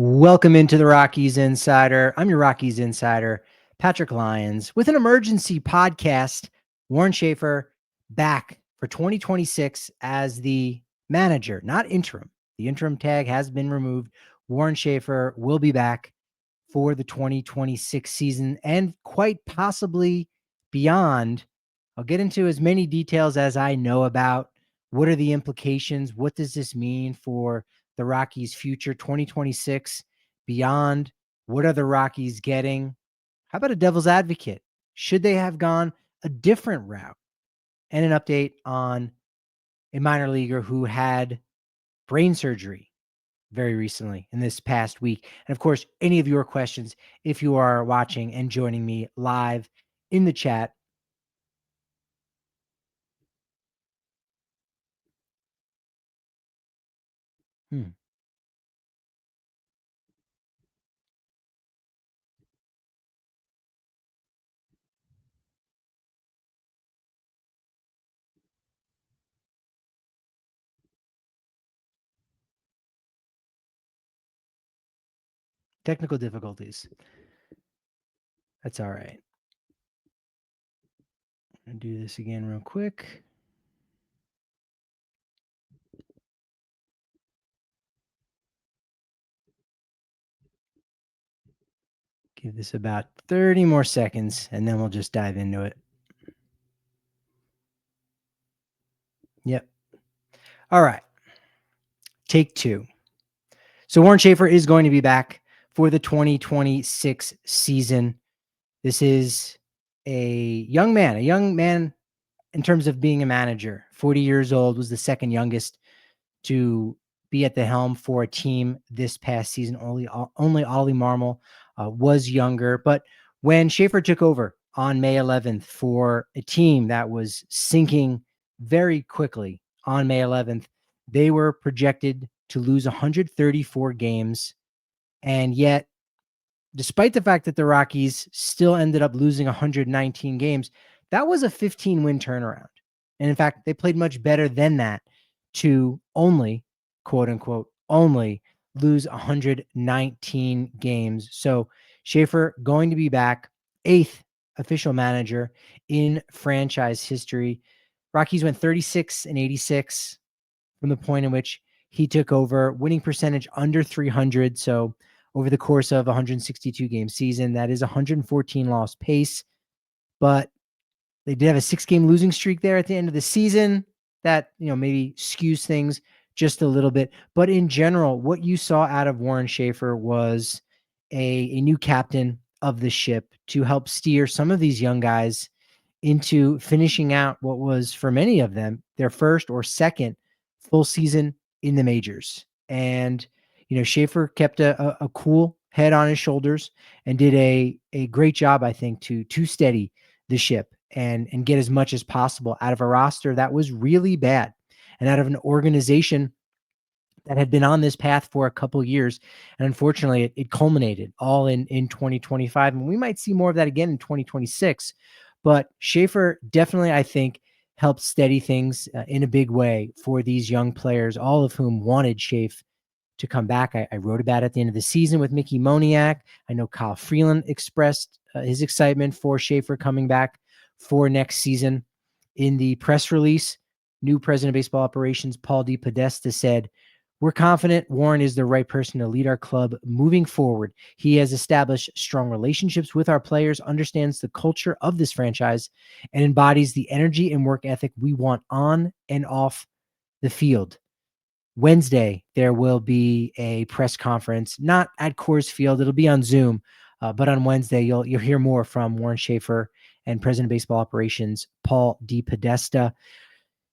Welcome into the Rockies Insider. I'm your Rockies Insider, Patrick Lyons, with an emergency podcast. Warren Schaeffer back for 2026 as the manager, not interim. The interim tag has been removed. Warren Schaeffer will be back for the 2026 season and quite possibly beyond. I'll get into as many details as I know about. What are the implications? What does this mean for the Rockies' future 2026 beyond? What are the Rockies getting? How about a devil's advocate? Should they have gone a different route? And an update on a minor leaguer who had brain surgery very recently in this past week. And of course, any of your questions, if you are watching and joining me live in the chat. Hmm. Technical difficulties. That's all right. I'll do this again real quick. Give this about 30 more seconds, and then we'll just dive into it. Yep. All right. Take two. So Warren Schaeffer is going to be back for the 2026 season. This is a young man in terms of being a manager. 40 years old, was the second youngest to be at the helm for a team this past season. Only Ollie Marmol was younger. But when Schaeffer took over on May 11th for a team that was sinking very quickly on May 11th, they were projected to lose 134 games. And yet, despite the fact that the Rockies still ended up losing 119 games, that was a 15-win turnaround. And in fact, they played much better than that to only, quote unquote, only lose 119 games. So Schaeffer going to be back, 8th official manager in franchise history. Rockies went 36-86 from the point in which he took over, winning percentage under 300. So over the course of 162 game season, that is 114 loss pace. But they did have a 6-game losing streak there at the end of the season that, maybe skews things just a little bit. But in general, what you saw out of Warren Schaeffer was a new captain of the ship to help steer some of these young guys into finishing out what was, for many of them, their first or second full season in the majors. And, Schaeffer kept a cool head on his shoulders and did a great job, I think, to steady the ship and get as much as possible out of a roster that was really bad and out of an organization that had been on this path for a couple years. And unfortunately, it culminated all in 2025. And we might see more of that again in 2026. But Schaeffer definitely, I think, helped steady things in a big way for these young players, all of whom wanted Schaefer to come back. I wrote about it at the end of the season with Mickey Moniak. I know Kyle Freeland expressed his excitement for Schaeffer coming back for next season. In the press release, new president of baseball operations, Paul DePodesta, said, "We're confident Warren is the right person to lead our club moving forward. He has established strong relationships with our players, understands the culture of this franchise, and embodies the energy and work ethic we want on and off the field." Wednesday, there will be a press conference, not at Coors Field. It'll be on Zoom, but on Wednesday, you'll hear more from Warren Schaeffer and President of Baseball Operations, Paul DePodesta.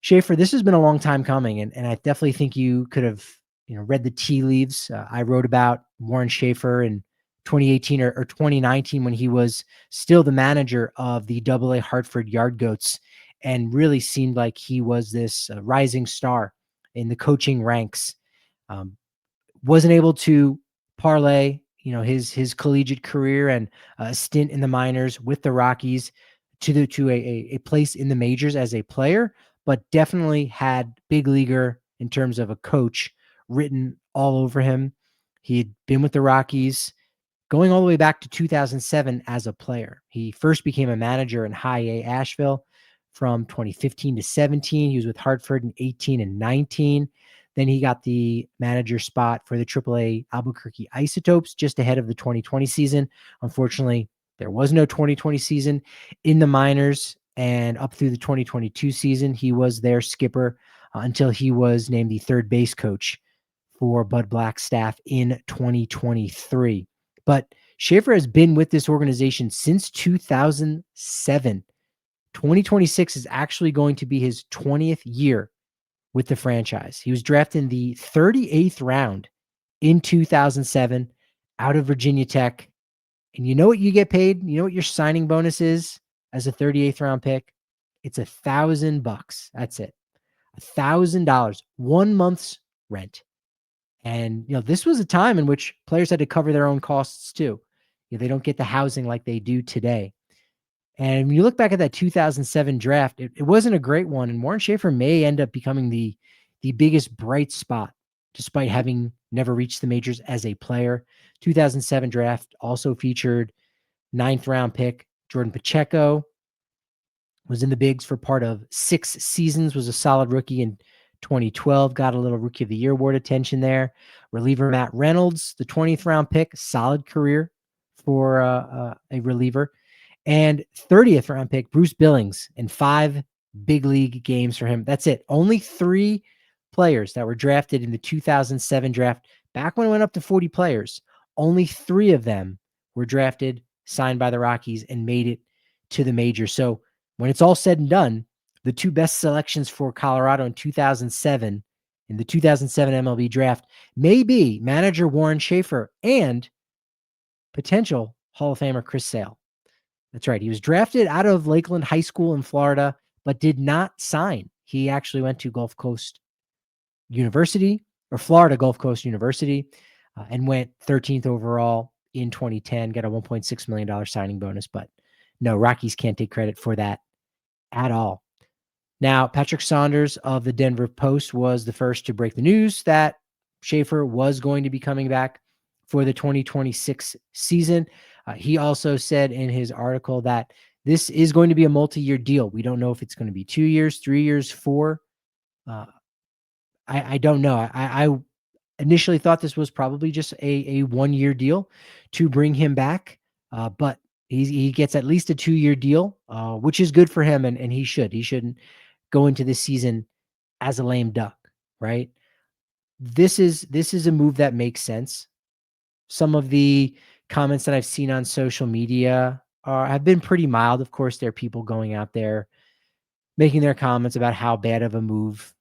Schaeffer, this has been a long time coming, and I definitely think you could have read the tea leaves. I wrote about Warren Schaeffer in 2018 or 2019 when he was still the manager of the AA Hartford Yard Goats and really seemed like he was this rising star in the coaching ranks. Wasn't able to parlay, his collegiate career and a stint in the minors with the Rockies to a place in the majors as a player, but definitely had big leaguer in terms of a coach written all over him. He had been with the Rockies going all the way back to 2007 as a player. He first became a manager in High A Asheville from 2015 to 17. He was with Hartford in 18 and 19. Then he got the manager spot for the AAA Albuquerque Isotopes just ahead of the 2020 season. Unfortunately, there was no 2020 season in the minors, and up through the 2022 season, he was their skipper until he was named the third base coach for Bud Black's staff in 2023. But Schaeffer has been with this organization since 2007. 2026 is actually going to be his 20th year with the franchise. He was drafted in the 38th round in 2007 out of Virginia Tech. And you know what you get paid? You know what your signing bonus is as a 38th round pick? It's $1,000. That's it. $1,000, 1 month's rent. And, this was a time in which players had to cover their own costs too. They don't get the housing like they do today. And when you look back at that 2007 draft, it wasn't a great one. And Warren Schaeffer may end up becoming the biggest bright spot, despite having never reached the majors as a player. 2007 draft also featured 9th round pick Jordan Pacheco, was in the bigs for part of 6 seasons, was a solid rookie in 2012, got a little Rookie of the Year award attention there. Reliever Matt Reynolds, the 20th round pick, solid career for a reliever. And 30th round pick, Bruce Billings, in 5 big league games for him. That's it. Only 3 players that were drafted in the 2007 draft, back when it went up to 40 players. Only 3 of them were drafted, signed by the Rockies, and made it to the major. So when it's all said and done, the 2 best selections for Colorado in 2007 in the 2007 MLB draft may be manager Warren Schaeffer and potential Hall of Famer Chris Sale. That's right. He was drafted out of Lakeland High School in Florida, but did not sign. He actually went to Gulf Coast University, or Florida Gulf Coast University, and went 13th overall in 2010, got a $1.6 million signing bonus. But no, Rockies can't take credit for that at all. Now, Patrick Saunders of the Denver Post was the first to break the news that Schaeffer was going to be coming back for the 2026 season. He also said in his article that this is going to be a multi-year deal. We don't know if it's going to be 2 years, 3 years, 4. I don't know. I initially thought this was probably just a 1-year deal to bring him back, but he gets at least a 2-year deal, which is good for him, and he should. He shouldn't go into this season as a lame duck, right? This is a move that makes sense. Some of the comments that I've seen on social media have been pretty mild. Of course, there are people going out there making their comments about how bad of a move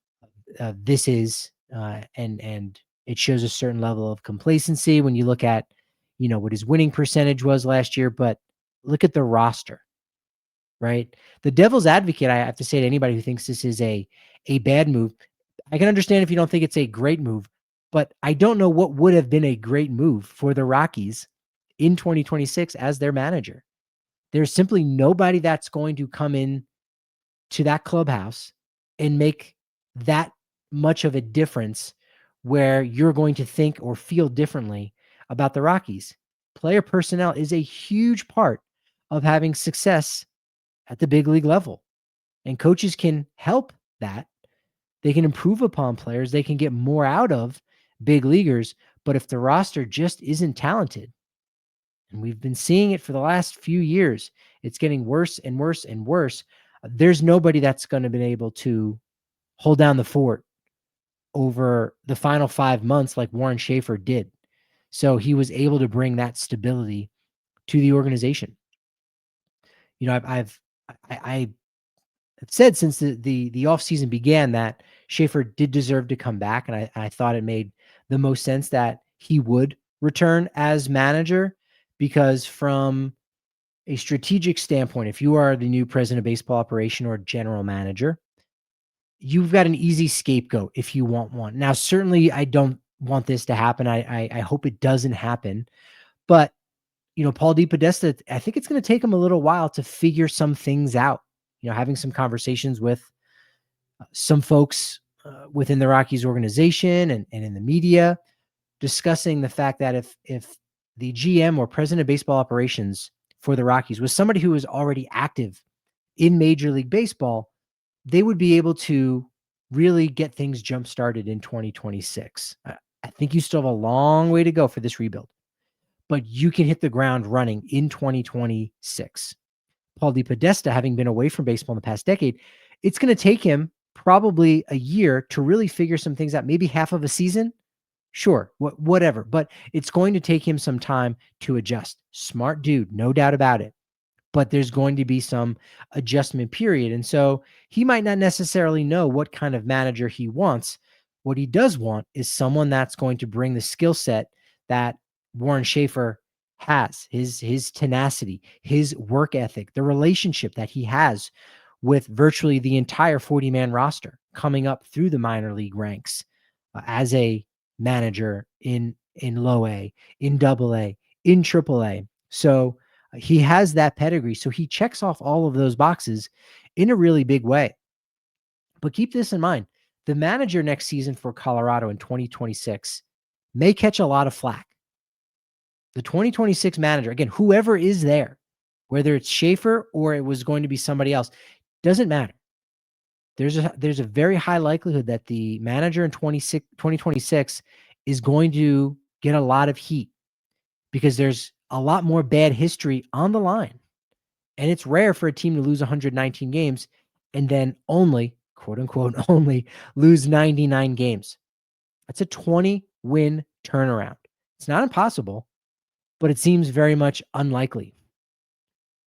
this is, and it shows a certain level of complacency when you look at, what his winning percentage was last year. But look at the roster, right? The devil's advocate, I have to say to anybody who thinks this is a bad move, I can understand if you don't think it's a great move, but I don't know what would have been a great move for the Rockies in 2026 as their manager. There's simply nobody that's going to come in to that clubhouse and make that much of a difference where you're going to think or feel differently about the Rockies. Player personnel is a huge part of having success at the big league level, and coaches can help that. They can improve upon players. They can get more out of big leaguers. But if the roster just isn't talented, and we've been seeing it for the last few years, it's getting worse and worse and worse. There's nobody that's going to be able to hold down the fort over the final 5 months like Warren Schaeffer did. So he was able to bring that stability to the organization. I've said since the offseason began that Schaeffer did deserve to come back, and I thought it made the most sense that he would return as manager, because from a strategic standpoint, if you are the new president of baseball operation or general manager, you've got an easy scapegoat if you want one. Now, certainly I don't want this to happen. I hope it doesn't happen. But, Paul DePodesta, I think it's going to take him a little while to figure some things out. Having some conversations with some folks within the Rockies organization and in the media, discussing the fact that if the GM or president of baseball operations for the Rockies was somebody who was already active in Major League Baseball, they would be able to really get things jump started in 2026. I think you still have a long way to go for this rebuild, but you can hit the ground running in 2026. Paul DePodesta, having been away from baseball in the past decade, it's going to take him probably a year to really figure some things out, maybe half of a season. Sure, whatever, but it's going to take him some time to adjust. Smart dude, no doubt about it. But there's going to be some adjustment period. And so he might not necessarily know what kind of manager he wants. What he does want is someone that's going to bring the skill set that Warren Schaeffer has, his tenacity, his work ethic, the relationship that he has with virtually the entire 40-man roster coming up through the minor league ranks as a manager in low A, in double A, in triple A. So he has that pedigree. So he checks off all of those boxes in a really big way. But keep this in mind. The manager next season for Colorado in 2026 may catch a lot of flack. The 2026 manager, again, whoever is there, whether it's Schaeffer or it was going to be somebody else, doesn't matter. There's a very high likelihood that the manager in 2026 is going to get a lot of heat because there's a lot more bad history on the line. And it's rare for a team to lose 119 games and then only, quote unquote, only lose 99 games. That's a 20-win turnaround. It's not impossible, but it seems very much unlikely.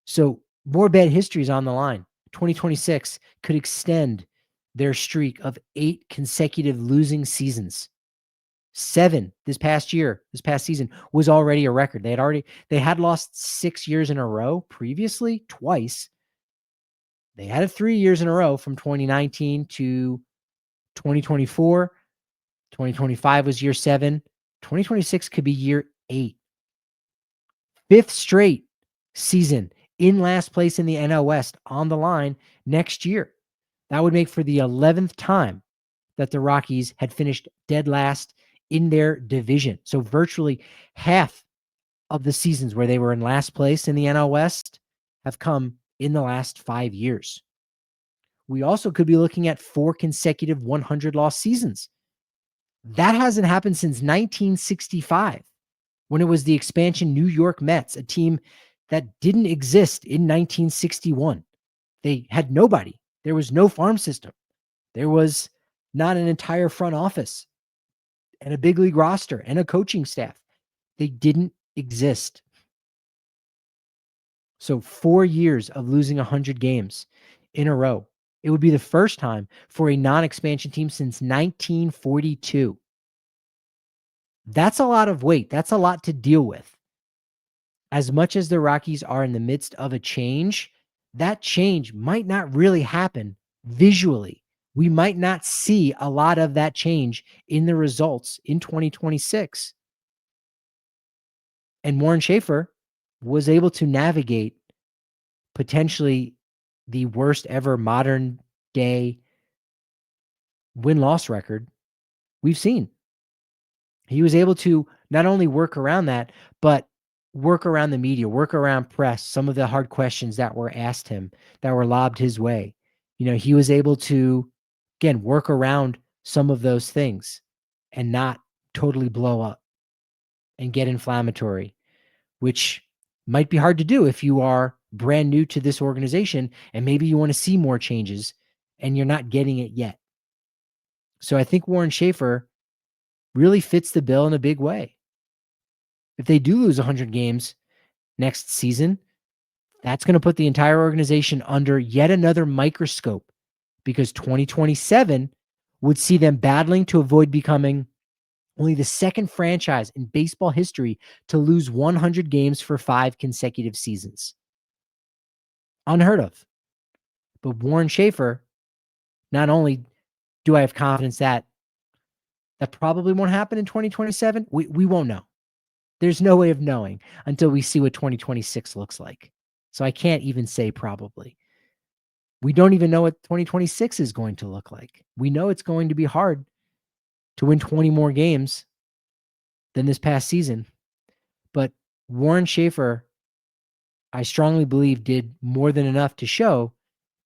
So more bad history is on the line. 2026 could extend their streak of 8 consecutive losing seasons. 7 this past season was already a record. They had lost 6 years in a row previously, twice. They had it 3 years in a row from 2019 to 2024. 2025 was year 7. 2026 could be year 8. 5th straight season in last place in the NL West on the line next year. That would make for the 11th time that the Rockies had finished dead last in their division. So virtually half of the seasons where they were in last place in the NL West have come in the last 5 years. We also could be looking at 4 consecutive 100-loss seasons. That hasn't happened since 1965, when it was the expansion New York Mets, a team that didn't exist in 1961. They had nobody. There was no farm system. There was not an entire front office and a big league roster and a coaching staff. They didn't exist. So 4 years of losing 100 games in a row. It would be the first time for a non-expansion team since 1942. That's a lot of weight. That's a lot to deal with. As much as the Rockies are in the midst of a change, that change might not really happen visually. We might not see a lot of that change in the results in 2026. And Warren Schaeffer was able to navigate potentially the worst ever modern day win-loss record we've seen. He was able to not only work around that, but work around the media, work around press, some of the hard questions that were asked him, that were lobbed his way. He was able to, again, work around some of those things and not totally blow up and get inflammatory, which might be hard to do if you are brand new to this organization and maybe you want to see more changes and you're not getting it yet. So I think Warren Schaeffer really fits the bill in a big way. If they do lose 100 games next season, that's going to put the entire organization under yet another microscope, because 2027 would see them battling to avoid becoming only the second franchise in baseball history to lose 100 games for 5 consecutive seasons. Unheard of. But Warren Schaeffer, not only do I have confidence that probably won't happen in 2027, we won't know. There's no way of knowing until we see what 2026 looks like. So I can't even say probably. We don't even know what 2026 is going to look like. We know it's going to be hard to win 20 more games than this past season. But Warren Schaeffer, I strongly believe, did more than enough to show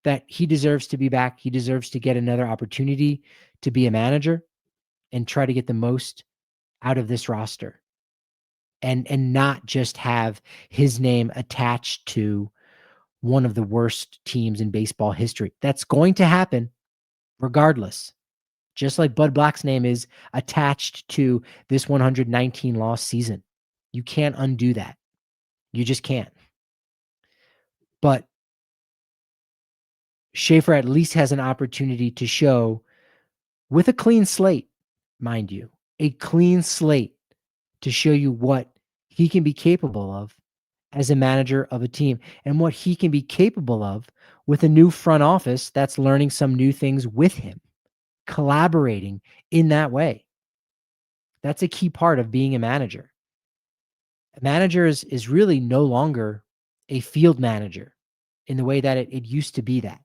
that he deserves to be back. He deserves to get another opportunity to be a manager and try to get the most out of this roster and not just have his name attached to one of the worst teams in baseball history. That's going to happen regardless. Just like Bud Black's name is attached to this 119 loss season. You can't undo that. You just can't. But Schaeffer at least has an opportunity to show, with a clean slate, mind you, a clean slate, to show you what he can be capable of as a manager of a team and what he can be capable of with a new front office that's learning some new things with him, collaborating in that way. That's a key part of being a manager. A manager is really no longer a field manager in the way that it used to be that.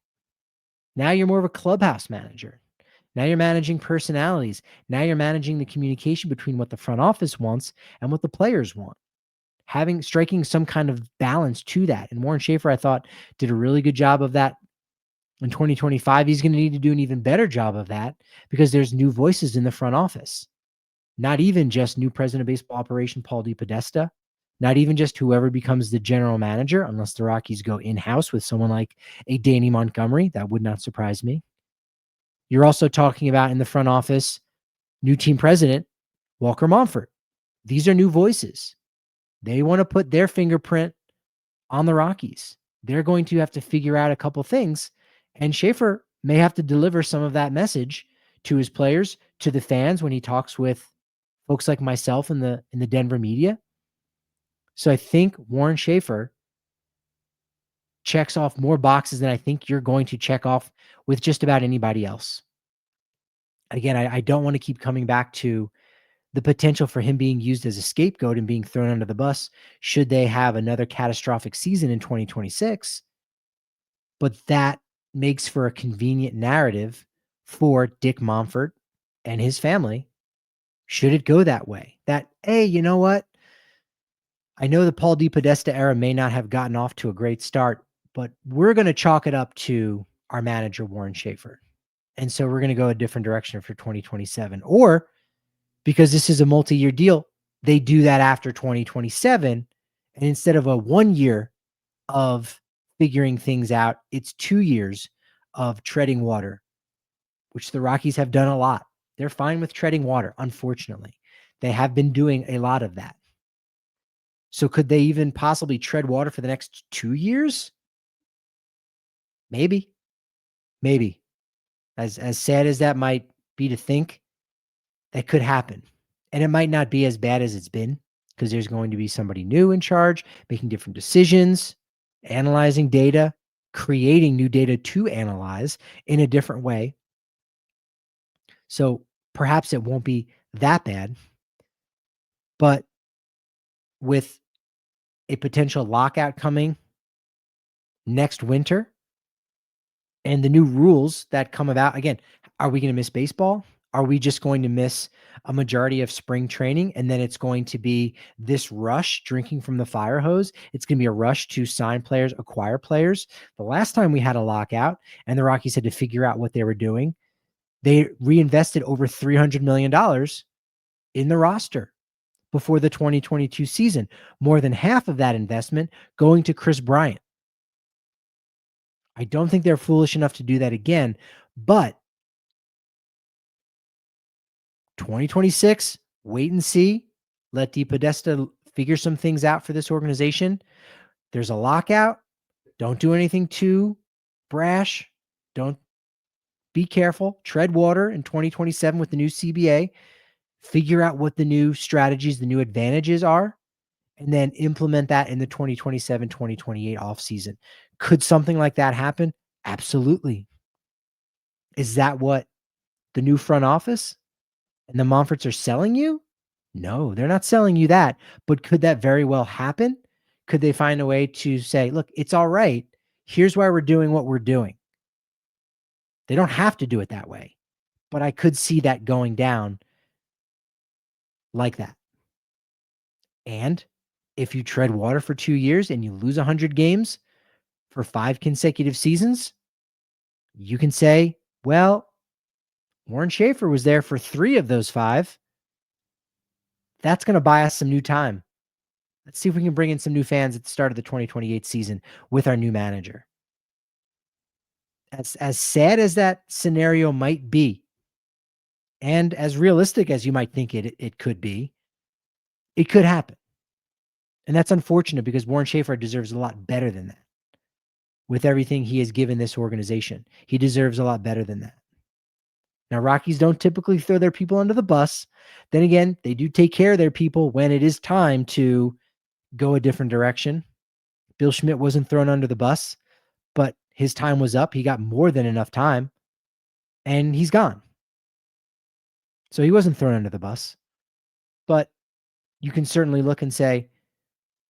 Now you're more of a clubhouse manager. Now you're managing personalities. Now you're managing the communication between what the front office wants and what the players want. Striking some kind of balance to that. And Warren Schaeffer, I thought, did a really good job of that. In 2025, he's going to need to do an even better job of that because there's new voices in the front office. Not even just new president of baseball operation, Paul DePodesta. Not even just whoever becomes the general manager, unless the Rockies go in-house with someone like a Danny Montgomery. That would not surprise me. You're also talking about in the front office, new team president, Walker Monfort. These are new voices. They want to put their fingerprint on the Rockies. They're going to have to figure out a couple things, and Schaeffer may have to deliver some of that message to his players, to the fans when he talks with folks like myself in the Denver media. So I think Warren Schaeffer checks off more boxes than I think you're going to check off with just about anybody else. Again, I don't want to keep coming back to the potential for him being used as a scapegoat and being thrown under the bus should they have another catastrophic season in 2026. But that makes for a convenient narrative for Dick Monfort and his family should it go that way. That, hey, you know what? I know the Paul DePodesta era may not have gotten off to a great start, but we're going to chalk it up to our manager, Warren Schaeffer. And so we're going to go a different direction for 2027. Or because this is a multi-year deal, they do that after 2027. And instead of a 1 year of figuring things out, it's 2 years of treading water, which the Rockies have done a lot. They're fine with treading water, unfortunately. They have been doing a lot of that. So could they even possibly tread water for the next 2 years? Maybe. Maybe. As sad as that might be to think, that could happen. And it might not be as bad as it's been because there's going to be somebody new in charge, making different decisions, analyzing data, creating new data to analyze in a different way. So perhaps it won't be that bad. But with a potential lockout coming next winter and the new rules that come about, again, are we going to miss baseball? Are we just going to miss a majority of spring training? And then it's going to be this rush drinking from the fire hose. It's going to be a rush to sign players, acquire players. The last time we had a lockout and the Rockies had to figure out what they were doing, they reinvested over $300 million in the roster before the 2022 season. More than half of that investment going to Chris Bryant. I don't think they're foolish enough to do that again, but 2026, wait and see. Let DePodesta figure some things out for this organization. There's a lockout. Don't do anything too brash. Don't be careful. Tread water in 2027 with the new CBA. Figure out what the new strategies, the new advantages are, and then implement that in the 2027-2028 offseason. Could something like that happen? Absolutely. Is that what the new front office and the Monforts are selling you? No, they're not selling you that. But could that very well happen? Could they find a way to say, look, it's all right. Here's why we're doing what we're doing. They don't have to do it that way. But I could see that going down like that. And if you tread water for 2 years and you lose 100 games for 5 consecutive seasons, you can say, well, Warren Schaeffer was there for 3 of those 5. That's going to buy us some new time. Let's see if we can bring in some new fans at the start of the 2028 season with our new manager. As sad as that scenario might be, and as realistic as you might think it could be, it could happen. And that's unfortunate because Warren Schaeffer deserves a lot better than that. With everything he has given this organization, he deserves a lot better than that. Now, Rockies don't typically throw their people under the bus. Then again, they do take care of their people when it is time to go a different direction. Bill Schmidt wasn't thrown under the bus, but his time was up. He got more than enough time, and he's gone. So he wasn't thrown under the bus. But you can certainly look and say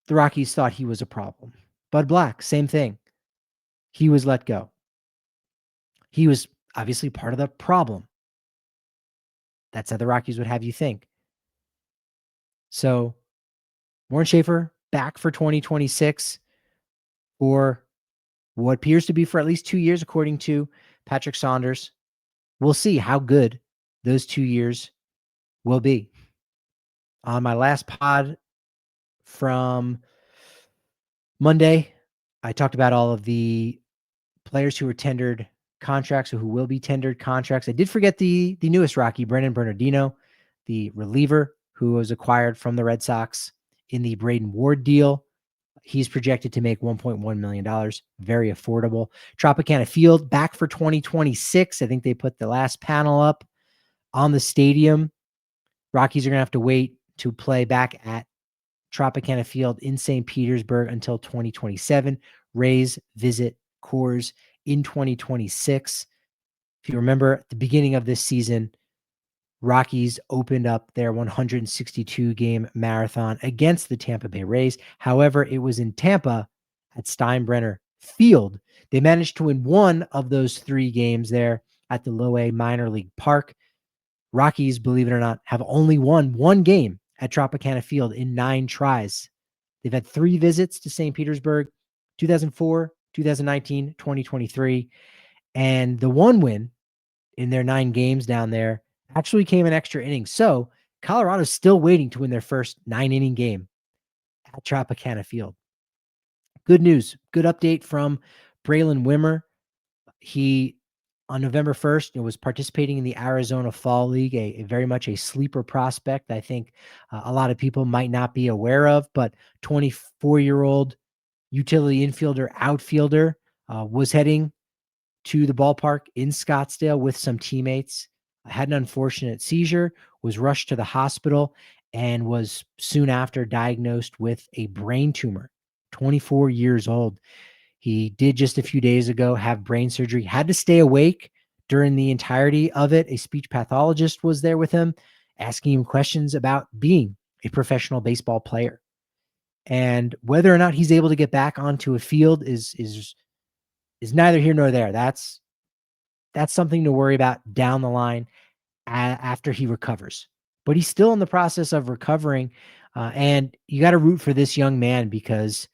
the Rockies thought he was a problem. Bud Black, same thing. He was let go. He was obviously part of the problem. That's how the Rockies would have you think. So Warren Schaeffer back for 2026 for what appears to be for at least 2 years, according to Patrick Saunders. We'll see how good those 2 years will be. On my last pod from Monday, I talked about all of the players who were tendered contracts or who will be tendered contracts. I did forget the newest Rocky, Brennan Bernardino, the reliever who was acquired from the Red Sox in the Braden Ward deal. He's projected to make $1.1 million. Very affordable. Tropicana Field back for 2026. I think they put the last panel up on the stadium. Rockies are going to have to wait to play back at Tropicana Field in St. Petersburg until 2027. Rays visit Coors in 2026. If you remember, at the beginning of this season, Rockies opened up their 162-game marathon against the Tampa Bay Rays. However, it was in Tampa at Steinbrenner Field. They managed to win one of those 3 games there at the Low A minor league park. Rockies, believe it or not, have only won 1 game at Tropicana Field in 9 tries. They've had 3 visits to St. Petersburg, 2004, 2019, 2023. And the 1 win in their 9 games down there actually came in extra innings. So Colorado's still waiting to win their first 9-inning game at Tropicana Field. Good news. Good update from Braylen Wimmer. He, on November 1st, was participating in the Arizona Fall League, a very much a sleeper prospect. I think a lot of people might not be aware of, but 24-year-old utility infielder, outfielder, was heading to the ballpark in Scottsdale with some teammates. Had an unfortunate seizure, was rushed to the hospital, and was soon after diagnosed with a brain tumor. 24 years old. He did just a few days ago have brain surgery, had to stay awake during the entirety of it. A speech pathologist was there with him, asking him questions about being a professional baseball player. And whether or not he's able to get back onto a field is neither here nor there. That's something to worry about down the line after he recovers. But he's still in the process of recovering. And you got to root for this young man because,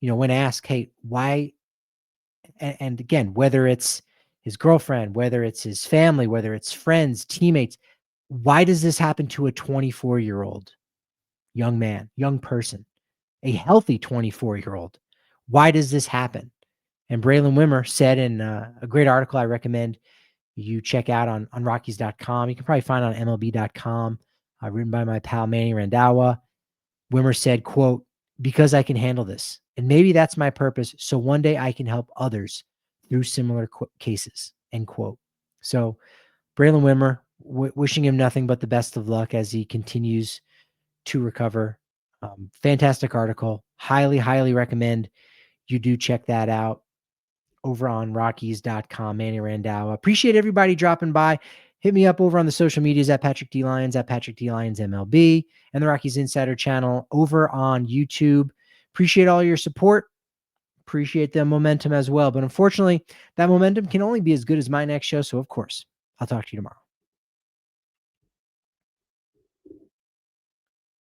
when asked, hey, why? And again, whether it's his girlfriend, whether it's his family, whether it's friends, teammates, why does this happen to a 24-year-old young man, young person, a healthy 24-year-old? Why does this happen? And Braylen Wimmer said in a great article I recommend you check out on Rockies.com. You can probably find it on MLB.com, written by my pal Manny Randhawa. Wimmer said, quote, because I can handle this. And maybe that's my purpose. So one day I can help others through similar cases, end quote. So Braylen Wimmer, wishing him nothing but the best of luck as he continues to recover. Fantastic article. Highly, highly recommend you do check that out over on Rockies.com. Manny Randhawa. Appreciate everybody dropping by. Hit me up over on the social medias at Patrick D. Lyons, at Patrick D. Lyons MLB, and the Rockies Insider channel over on YouTube. Appreciate all your support. Appreciate the momentum as well. But unfortunately, that momentum can only be as good as my next show. So, of course, I'll talk to you tomorrow.